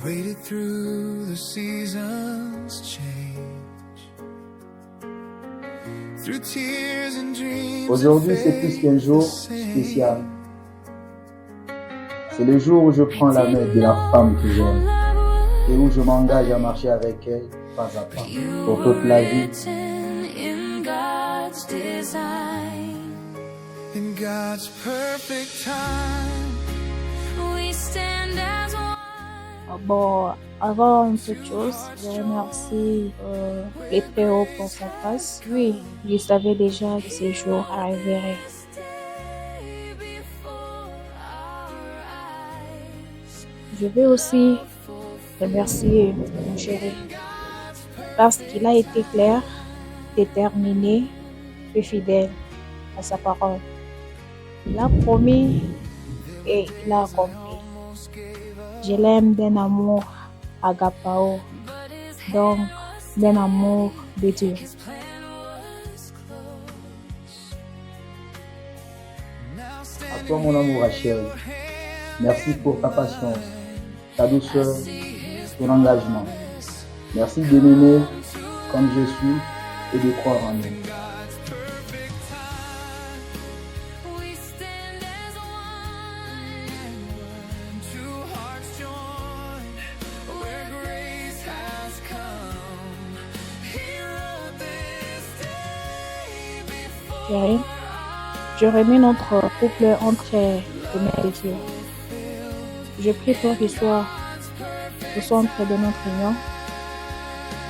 waited through the seasons change. Through tears and dreams. Aujourd'hui, c'est plus qu'un jour spécial. C'est le jour où je prends la main de la femme que j'aime et où je m'engage à marcher avec elle pas à pas pour toute la vie. In God's perfect time, we stand as one. Bon, avant toute chose, je remercie les Très-Hauts pour sa grâce. Oui, je savais déjà que ce jour arriverait. Je vais aussi remercier mon chéri parce qu'il a été clair, déterminé et fidèle à sa parole. Il a promis et il a accompli. Je l'aime d'un amour agapao, donc d'un amour de Dieu. À toi, mon amour Rachel, merci pour ta patience, ta douceur, ton engagement. Merci de m'aimer comme je suis et de croire en nous. Chérie, je remets notre couple entre les mains de Dieu. Je prie pour qu'il soit au centre de notre union,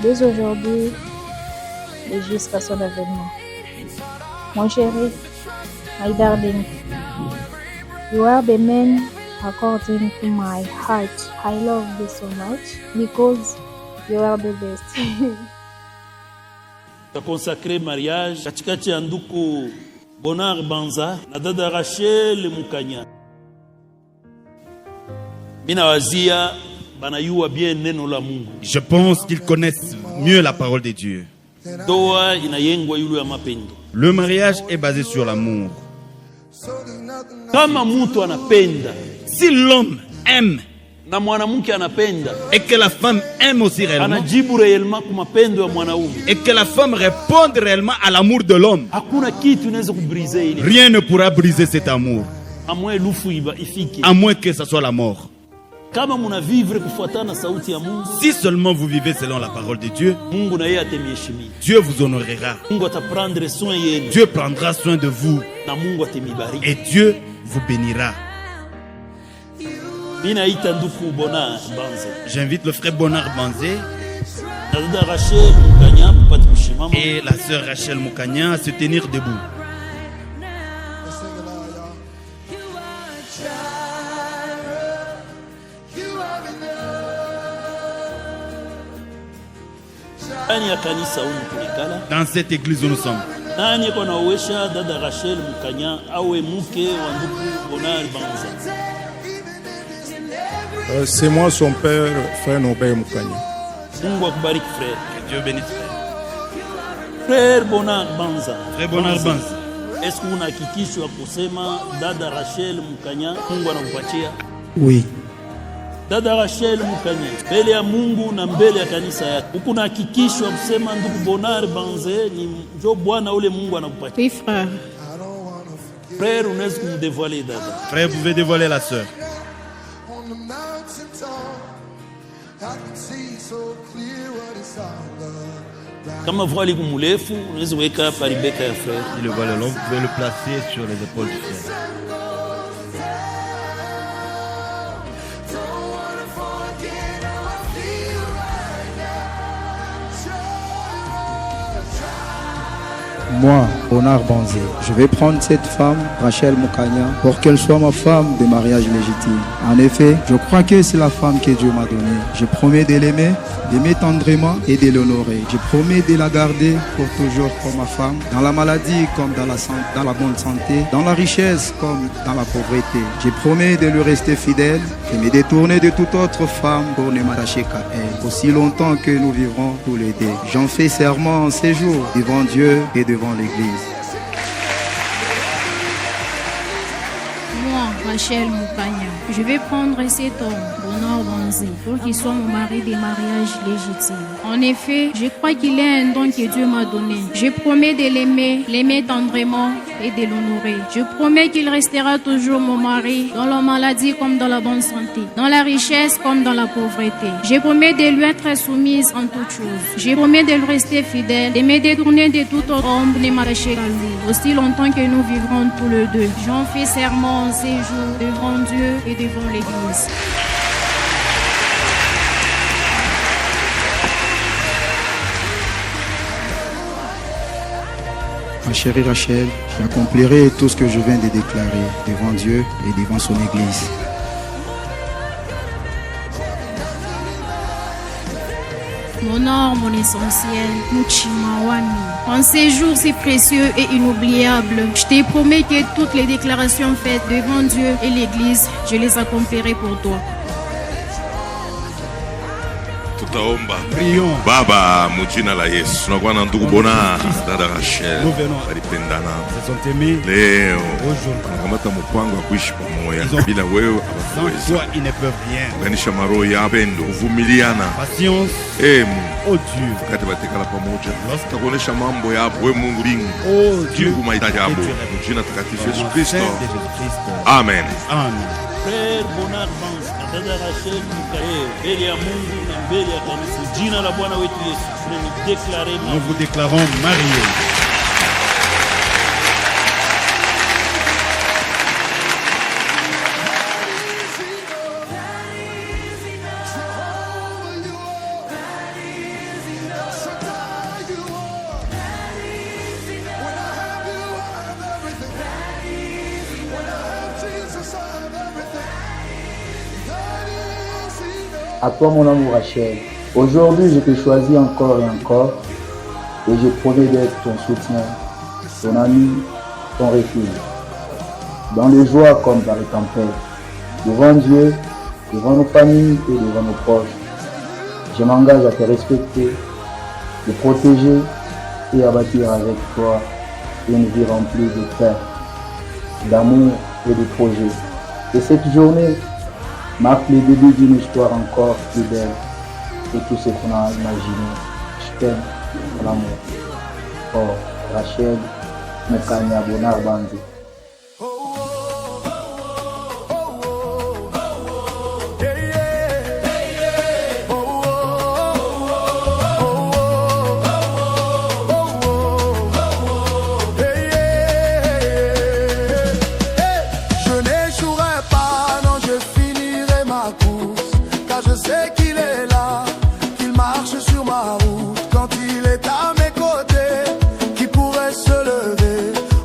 dès aujourd'hui et jusqu'à son avènement. Mon chéri, my darling, you are the man according to my heart. I love you so much because you are the best. Consacré mariage katikati ya nduku Bonar Banza na dada Rachel Mukanya. Mina wazia banayua bien neno la Mungu. Je pense qu'ils connaissent mieux la parole de Dieu. Doa inayengwa yulu ya mapendo. Le mariage est basé sur l'amour. Kama mtu anapenda, Si l'homme aime na mwanamke anapenda, et que la femme aime aussi réellement, anajibu réellement kwa mapendo ya mwanaume, et que la femme réponde réellement à l'amour de l'homme, hakuna kitu inaweza kubrize ile. rien ne pourra briser cet amour, Amwe lufu ifike. à moins que ce soit la mort. Kama muna vivre kufuatana sauti ya Mungu, Si seulement vous vivez selon la parole de Dieu, Mungu na yeye atemiheshimia. Dieu vous honorera. Mungu ataprendre soin yenu Dieu prendra soin de vous na Mungu atemibariki. et Dieu vous bénira. Mina ita nduku Bonar Banza J'invite le frère Bonar Banzé na dada Rachel Mukanya kupata kushimama. et la sœur Rachel Mukanya à se tenir debout. Ndani ya kanisa humu tulikala, Dans cette église où nous sommes, nani kwa nawesha dada Rachel Mukanya awe mke wa nduku Bonar Banza? C'est moi son père, frère Nobel Mukanya. Mungu akubariki frère. que Dieu bénisse. Frère Bonar Banza. Frère Bonar Banza, Est-ce que una hakikisho ya kusema dada Rachel Mukanya Mungu anakupatia? Oui. Dada Rachel Mukanya mbele ya Mungu na mbele ya kanisa yake, huku na hakikisho ya kusema ndugu Bonar Banze ni njo bwana ule Mungu anakupatia. Oui, frère. Frère, unaweza kumdevoiler dada. frère, vous pouvez dévoiler la sœur. On the mountaintop, I can see so clear what it's all about. Kama voile kumurefu unaweza weka hapa Rebecca ya frère. Si le voile est long, vous pouvez le placer sur les épaules du frère. Moi, Bonar Banzé, je vais prendre cette femme, Rachel Mukanya, pour qu'elle soit ma femme de mariage légitime. En effet, je crois que c'est la femme que Dieu m'a donnée. Je promets de l'aimer, d'aimer tendrement et de l'honorer. Je promets de la garder pour toujours comme ma femme, dans la maladie comme dans la bonne santé, dans la richesse comme dans la pauvreté. Je promets de lui rester fidèle, de me détourner de toute autre femme pour ne m'attacher qu'à elle, aussi longtemps que nous vivrons tous les deux. J'en fais serment en ces jours devant Dieu et devant l'Église. Moi, Rachel Mukanya. Je vais prendre cet homme, Bonheur Banzé, pour qu'il soit mon mari des mariages légitimes. En effet, je crois qu'il est un don que Dieu m'a donné. Je promets de l'aimer tendrement et de l'honorer. Je promets qu'il restera toujours mon mari, dans la maladie comme dans la bonne santé, dans la richesse comme dans la pauvreté. Je promets de lui être soumise en toutes choses. Je promets de lui rester fidèle, de me détourner de toute ombre et m'attacher à lui, aussi longtemps que nous vivrons tous les deux. J'en fais serment en ces jours devant Dieu et devant l'Église. Ma chérie Rachel, j'accomplirai tout ce que je viens de déclarer devant Dieu et devant son Église. Mon or, mon essentiel, Muchimawami. En ces jours si précieux et inoubliables, je te promets que toutes les déclarations faites devant Dieu et l'Église, je les accomplirai pour toi. Tutaomba. Baba, mujina la Yesu, tunakuwa na ndugu Bona, dada Rachel, walipendana. Leo wanakamata mpango wa kuishi pamoja bila wewe hawawezi. Kuganisha maroho ya pendo, kuvumiliana. Wakati watekala pamoja, tutakuonesha mambo ya wewe Mungu lingi. Jibu mahitaji yako. Mjina takatifu Yesu Kristo. Amen. Frère Bonheur Banzé, dada Rachel Mukanya, mbele ya Mungu na mbele ya kanisa, jina la Bwana wetu Yesu, nous vous déclarons mariés. À toi mon amour Rachel, aujourd'hui je te choisis encore et encore et je promets d'être ton soutien, ton ami, ton refuge. Dans les joies comme dans les tempêtes, devant Dieu, devant nos familles et devant nos proches, je m'engage à te respecter, te protéger et à bâtir avec toi une vie remplie de paix, d'amour et de projets. Et cette journée marque le début d'une histoire encore plus belle que tout ce qu'on a imaginé. Je t'aime, mon amour. Oh, Rachel Mukanya, Bonheur Banzé.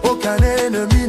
Aucun ennemi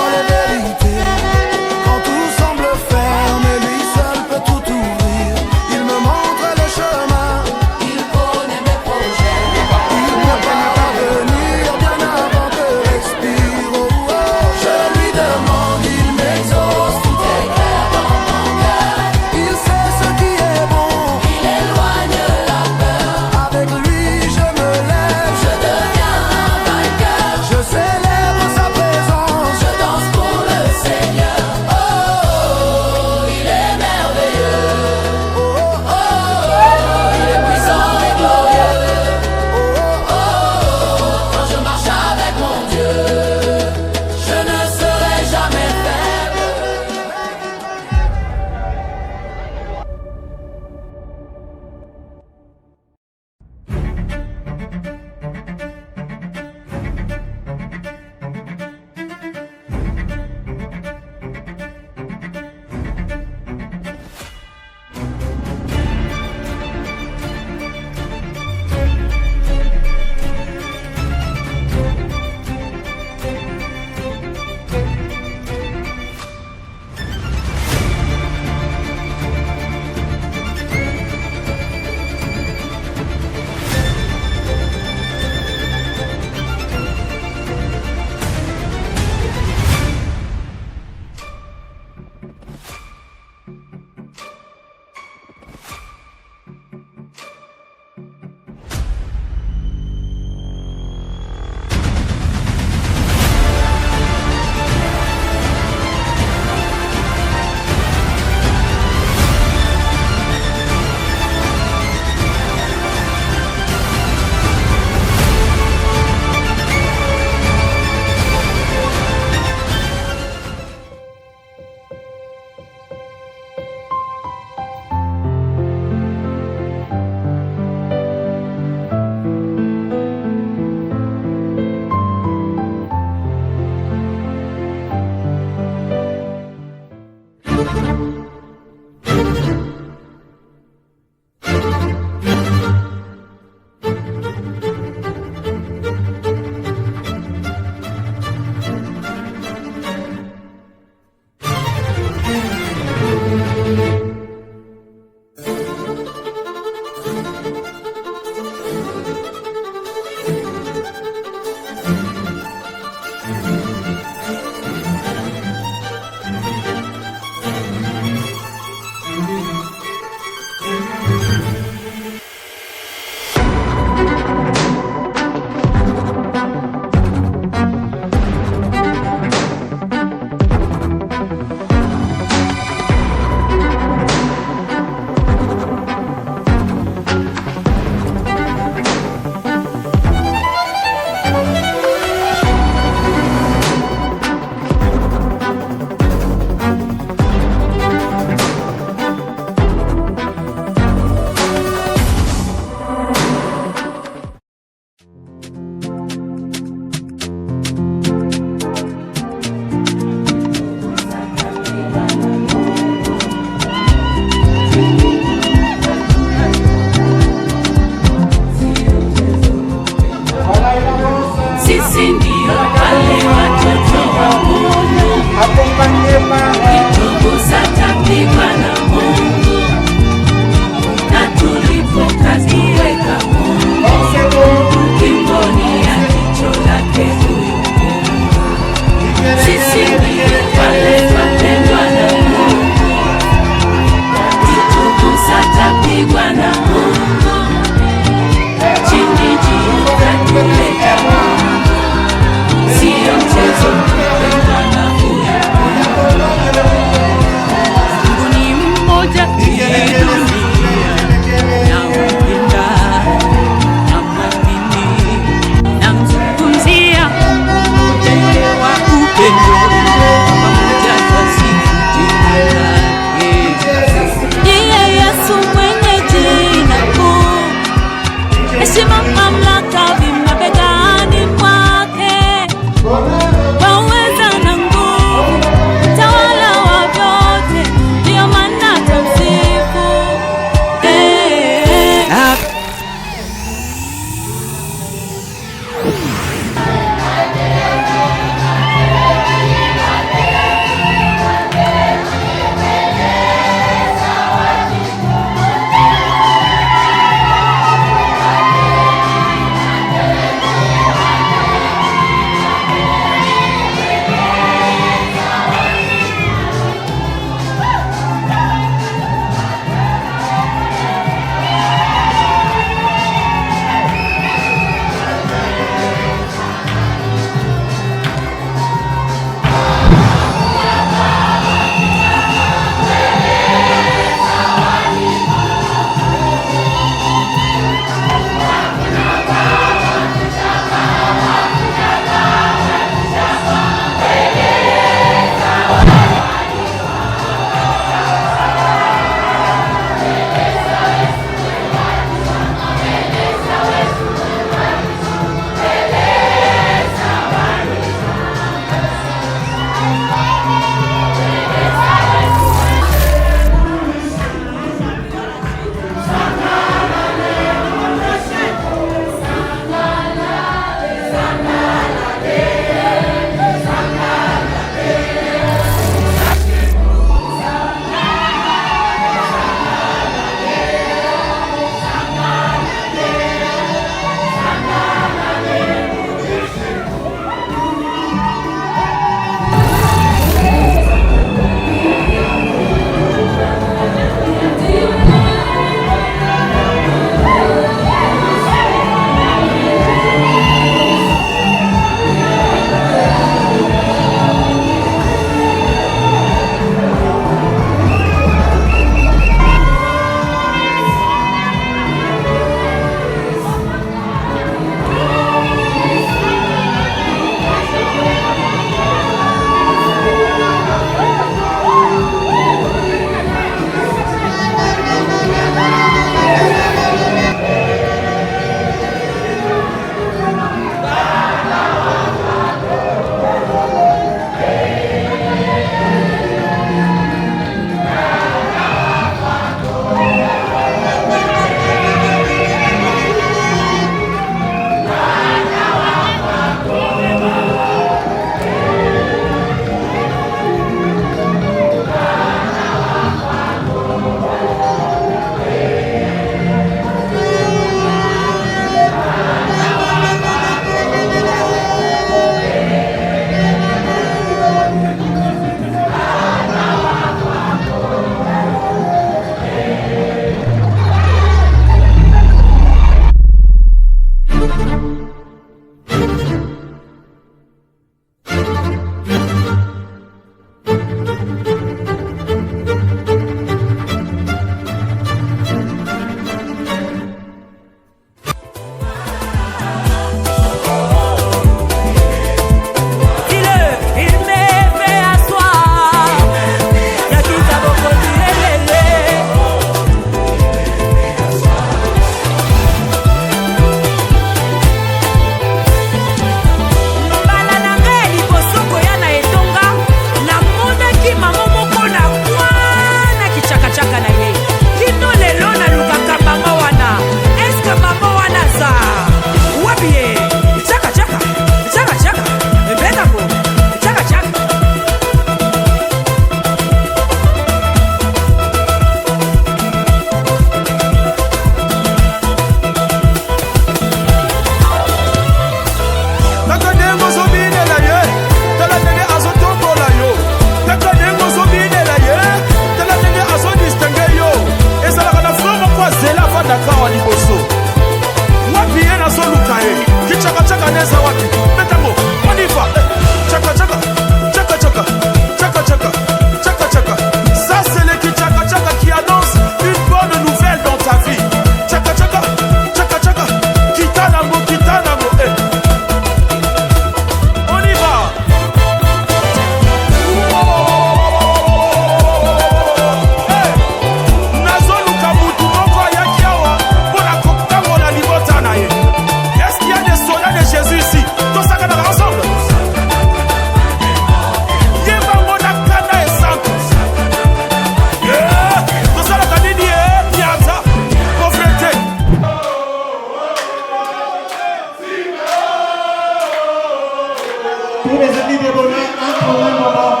Tous les amis de bonheur, un moment.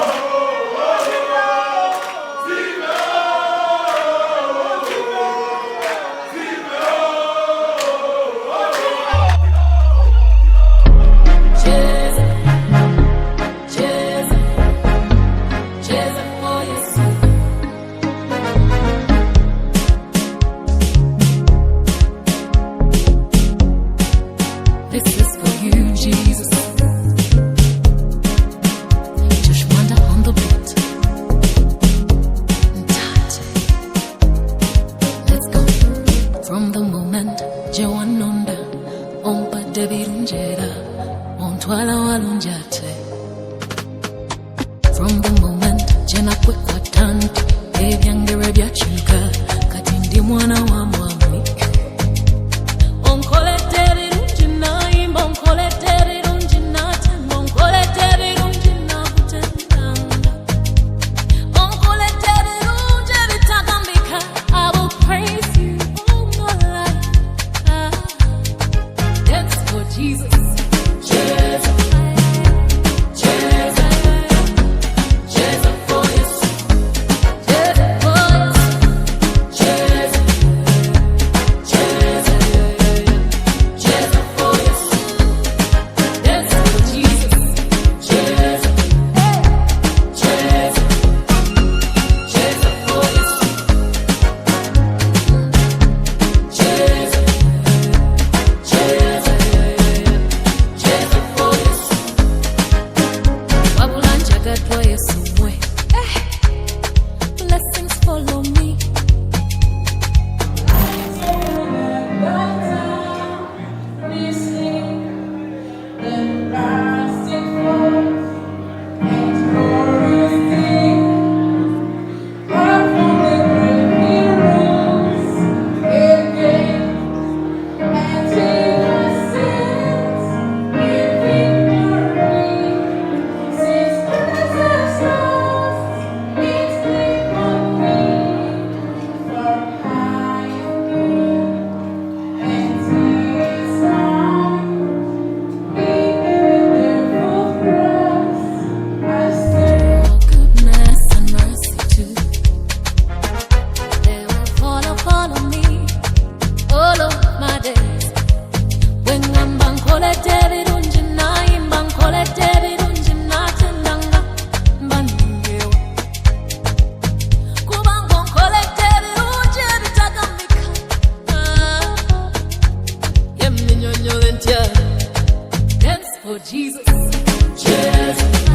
From the moment jena kwekwa tanti ebyangere byakyuka kati ndi mwana wa mwami onkolete birungi nayimba onkolete birungi natemba onkolete birungi nakutendanga onkolete birungi ebitagambika I will praise you all my life. Dance for Jesus. Blessings follow me. Dance for Jesus. Cheers.